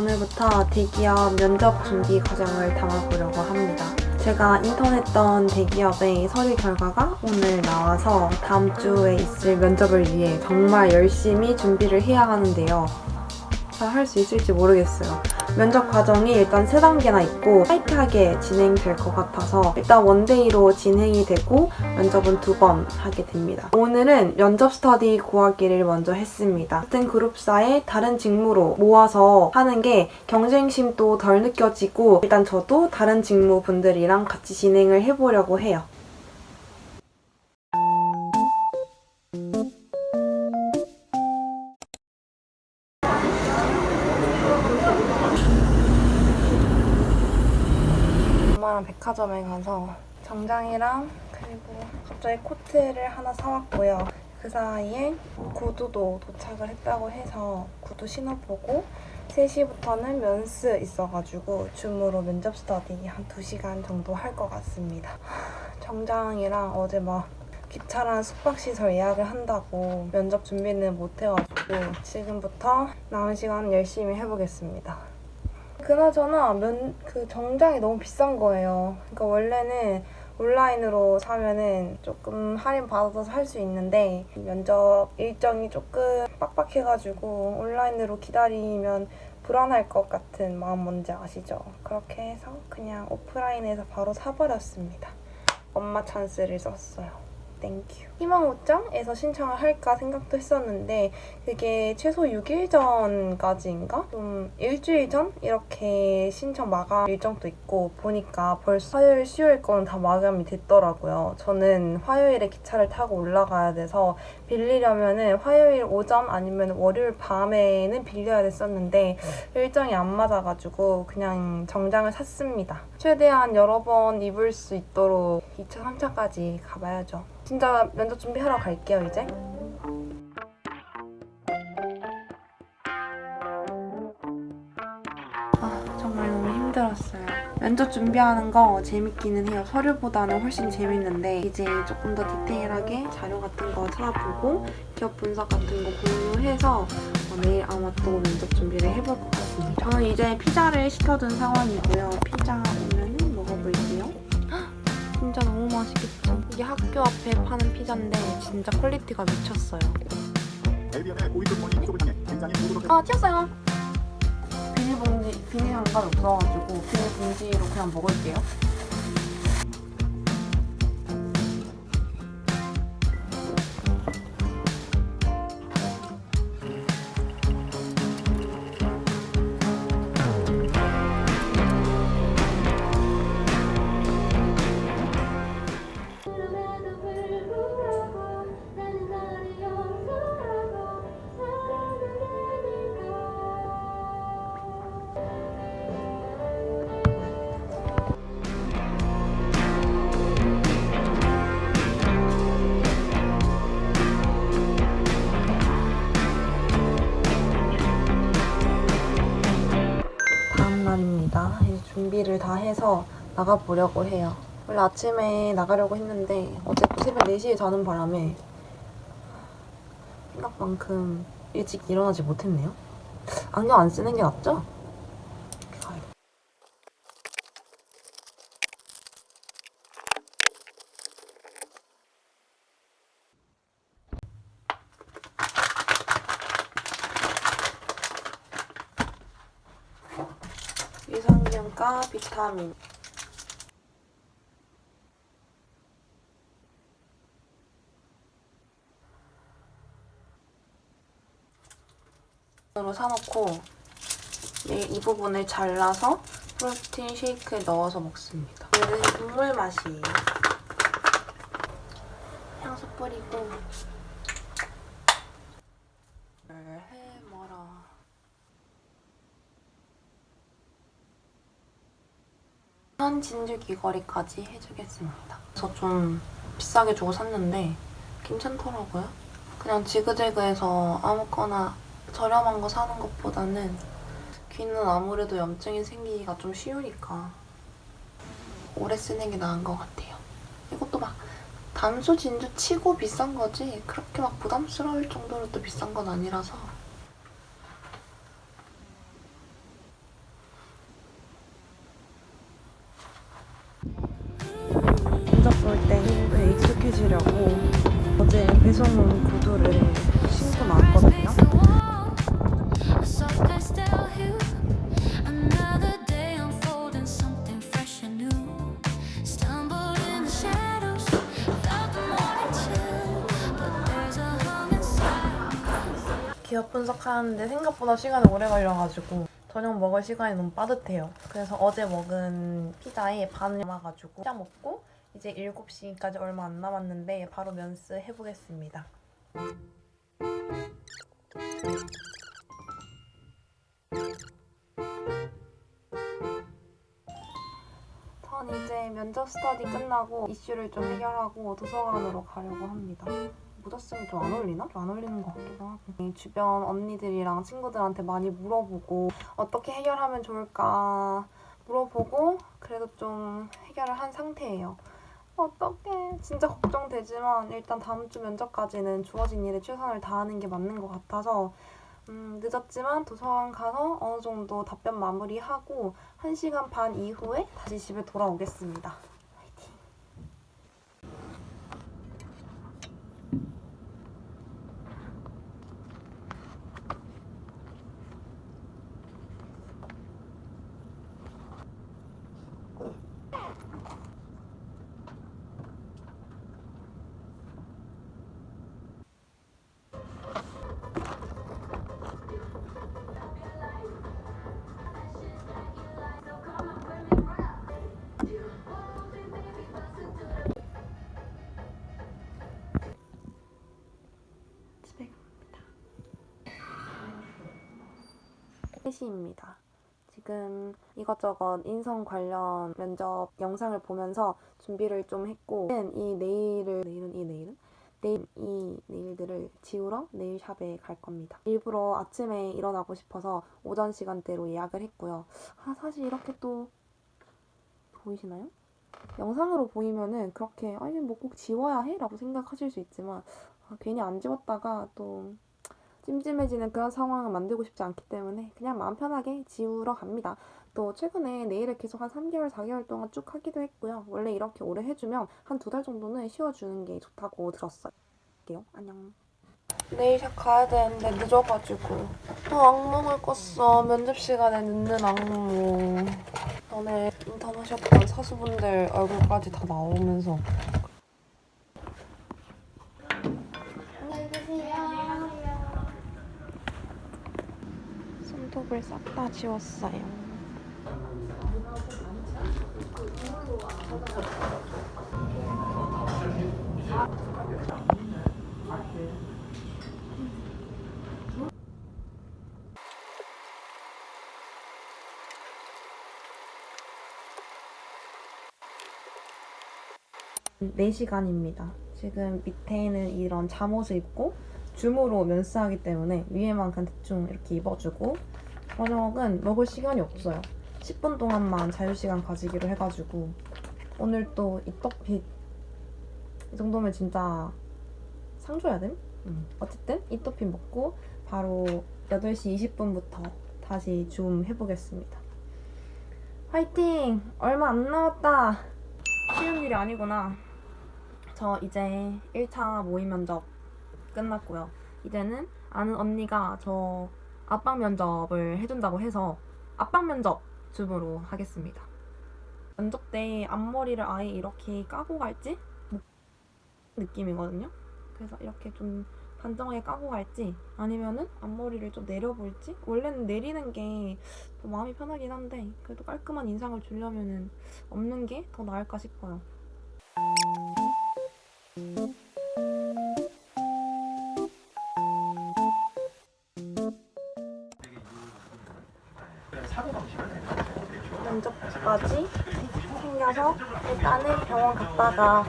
오늘부터 대기업 면접 준비 과정을 담아보려고 합니다. 제가 인턴했던 대기업의 서류 결과가 오늘 나와서 다음 주에 있을 면접을 위해 정말 열심히 준비를 해야 하는데요. 잘 할 수 있을지 모르겠어요. 면접 과정이 일단 3단계나 있고 타이트하게 진행될 것 같아서 일단 원데이로 진행이 되고 면접은 2번 하게 됩니다. 오늘은 면접 스터디 구하기를 먼저 했습니다. 같은 그룹사의 다른 직무로 모아서 하는 게 경쟁심도 덜 느껴지고 일단 저도 다른 직무 분들이랑 같이 진행을 해보려고 해요. 엄마랑 백화점에 가서 정장이랑 그리고 갑자기 코트를 하나 사왔고요. 그 사이에 구두도 도착을 했다고 해서 구두 신어보고 3시부터는 면스 있어가지고 줌으로 면접 스터디 한 2시간 정도 할 것 같습니다. 정장이랑 어제 막 귀찮은 숙박시설 예약을 한다고 면접 준비는 못해가지고 지금부터 남은 시간 열심히 해보겠습니다. 그나저나 그 정장이 너무 비싼 거예요. 그러니까 원래는 온라인으로 사면은 조금 할인 받아서 살 수 있는데 면접 일정이 조금 빡빡해가지고 온라인으로 기다리면 불안할 것 같은 마음 뭔지 아시죠? 그렇게 해서 그냥 오프라인에서 바로 사버렸습니다. 엄마 찬스를 썼어요. 땡큐. 희망 옷장에서 신청을 할까 생각도 했었는데 그게 최소 6일 전까지인가? 좀 일주일 전? 이렇게 신청 마감 일정도 있고 보니까 벌써 화요일, 수요일 거는 다 마감이 됐더라고요. 저는 화요일에 기차를 타고 올라가야 돼서 빌리려면은 화요일 오전 아니면 월요일 밤에는 빌려야 됐었는데 일정이 안 맞아가지고 그냥 정장을 샀습니다. 최대한 여러 번 입을 수 있도록 2차, 3차까지 가봐야죠. 진짜 면접 준비하러 갈게요, 이제. 정말 너무 힘들었어요. 면접 준비하는 거 재밌기는 해요. 서류보다는 훨씬 재밌는데 이제 조금 더 디테일하게 자료 같은 거 찾아보고 기업 분석 같은 거 공유해서 내일 아마 또 면접 준비를 해볼 것 같습니다. 저는 이제 피자를 시켜둔 상황이고요. 피자 오면은 먹어볼게요. 진짜 너무 맛있겠죠? 이게 학교 앞에 파는 피자인데 진짜 퀄리티가 미쳤어요. 튀었어요. 비닐 장갑이 없어가지고 비닐봉지로 그냥 먹을게요. 날입니다. 이제 준비를 다 해서 나가보려고 해요. 원래 아침에 나가려고 했는데 어제 또 새벽 4시에 자는 바람에 생각만큼 일찍 일어나지 못했네요. 안경 안 쓰는 게 낫죠? 유산균과 비타민 으로 사놓고 내일 이 부분을 잘라서 프로틴 쉐이크에 넣어서 먹습니다. 오늘은 국물 맛이에요. 향수 뿌리고 해먹어라. 한 진주 귀걸이까지 해주겠습니다. 저 좀 비싸게 주고 샀는데 괜찮더라고요. 그냥 지그재그해서 아무거나 저렴한 거 사는 것보다는 귀는 아무래도 염증이 생기기가 좀 쉬우니까 오래 쓰는 게 나은 것 같아요. 이것도 막 담소 진주 치고 비싼 거지 그렇게 막 부담스러울 정도로 또 비싼 건 아니라서 배송 구두를 신고 나왔거든요. 기업 분석하는데 생각보다 시간이 오래 걸려가지고 저녁 먹을 시간이 너무 빠듯해요. 그래서 어제 먹은 피자에 반을 남아가지고 피자 먹고 이제 7시까지 얼마 안 남았는데 바로 면스 해보겠습니다. 전 이제 면접 스터디 끝나고 이슈를 좀 해결하고 도서관으로 가려고 합니다. 모자 쓰면 좀 안 어울리나? 좀 안 어울리는 것 같기도 하고. 주변 언니들이랑 친구들한테 많이 물어보고 어떻게 해결하면 좋을까 물어보고 그래도 좀 해결을 한 상태예요. 어떡해. 진짜 걱정되지만 일단 다음 주 면접까지는 주어진 일에 최선을 다하는 게 맞는 것 같아서 늦었지만 도서관 가서 어느 정도 답변 마무리하고 1시간 반 이후에 다시 집에 돌아오겠습니다. 화이팅! 집에 갑니다. 3시입니다. 지금 이것저것 인성 관련 면접 영상을 보면서 준비를 좀 했고 내일 이 네일들을 지우러 네일샵에 갈 겁니다. 일부러 아침에 일어나고 싶어서 오전 시간대로 예약을 했고요. 사실 이렇게 또 보이시나요? 영상으로 보이면은 그렇게 아니 뭐 꼭 지워야 해? 라고 생각하실 수 있지만 괜히 안 지웠다가 또 찜찜해지는 그런 상황을 만들고 싶지 않기 때문에 그냥 마음 편하게 지우러 갑니다. 또 최근에 네일을 계속 한 3개월, 4개월 동안 쭉 하기도 했고요. 원래 이렇게 오래 해주면 한 2달 정도는 쉬어주는 게 좋다고 들었어요. 할게요. 안녕. 네일샵 가야 되는데 늦어가지고 악몽을 꿨어. 면접 시간에 늦는 악몽. 전에 인턴하셨던 사수분들 얼굴까지 다 나오면서 안녕히 계세요. 손톱을 싹 다 지웠어요. 네 시간입니다. 지금 밑에는 이런 잠옷을 입고 줌으로 면스하기 때문에 위에만 그냥 대충 이렇게 입어주고 저녁은 먹을 시간이 없어요. 10분 동안만 자유시간 가지기로 해가지고 오늘 또 이떡핏 이 정도면 진짜 상 줘야 됨? 어쨌든 이떡핏 먹고 바로 8시 20분부터 다시 줌 해보겠습니다. 화이팅! 얼마 안 남았다. 쉬운 일이 아니구나. 저 이제 1차 모의 면접 끝났고요. 이제는 아는 언니가 저 압박 면접을 해준다고 해서 압박 면접 줌으로 하겠습니다. 면접 때 앞머리를 아예 이렇게 까고 갈지 느낌이거든요. 그래서 이렇게 좀 단정하게 까고 갈지 아니면은 앞머리를 좀 내려볼지. 원래는 내리는 게 더 마음이 편하긴 한데 그래도 깔끔한 인상을 주려면은 없는 게 더 나을까 싶어요. 면접까지 챙겨서 일단은 병원 갔다가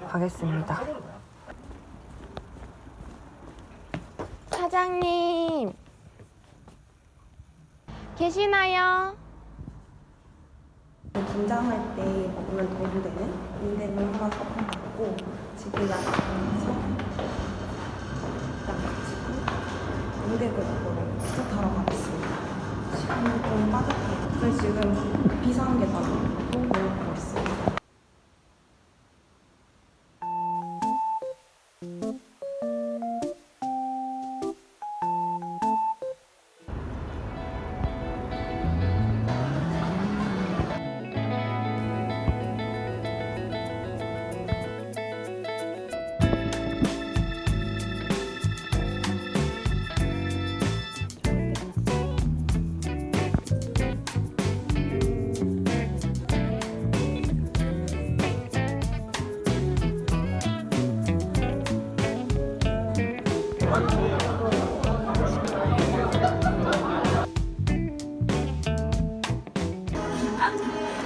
가겠습니다. 사장님 계시나요? 긴장할 때 먹으면 도움 되는 인대물 하나 사용하고 지금 약해서 양치고 인대물 먹으러 시작하러 가겠습니다. 시간이 좀 빠듯해요. 그래서 지금 비상계단으로 내려가고 있습니다.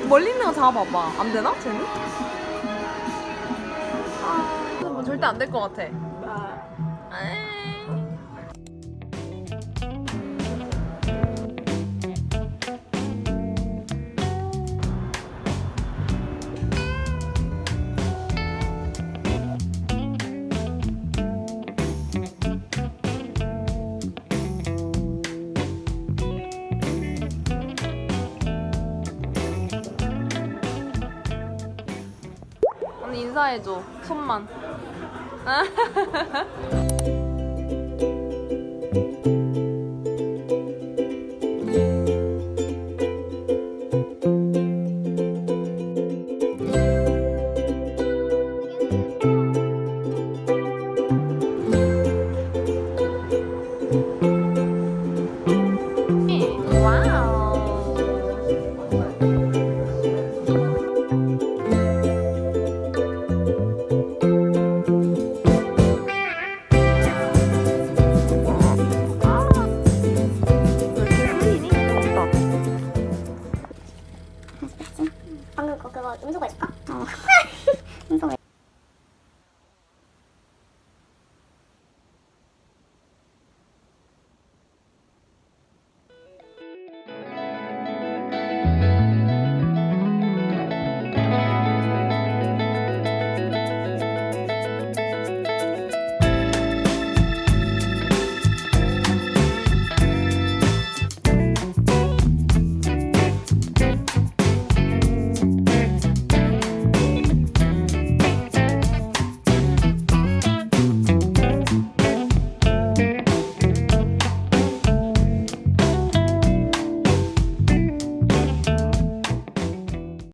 멀리 있는 거 잡아봐봐. 안 되나? 쟤는? 아, 뭐 절대 안 될 것 같아. 에이. 언니 인사해줘. 손만.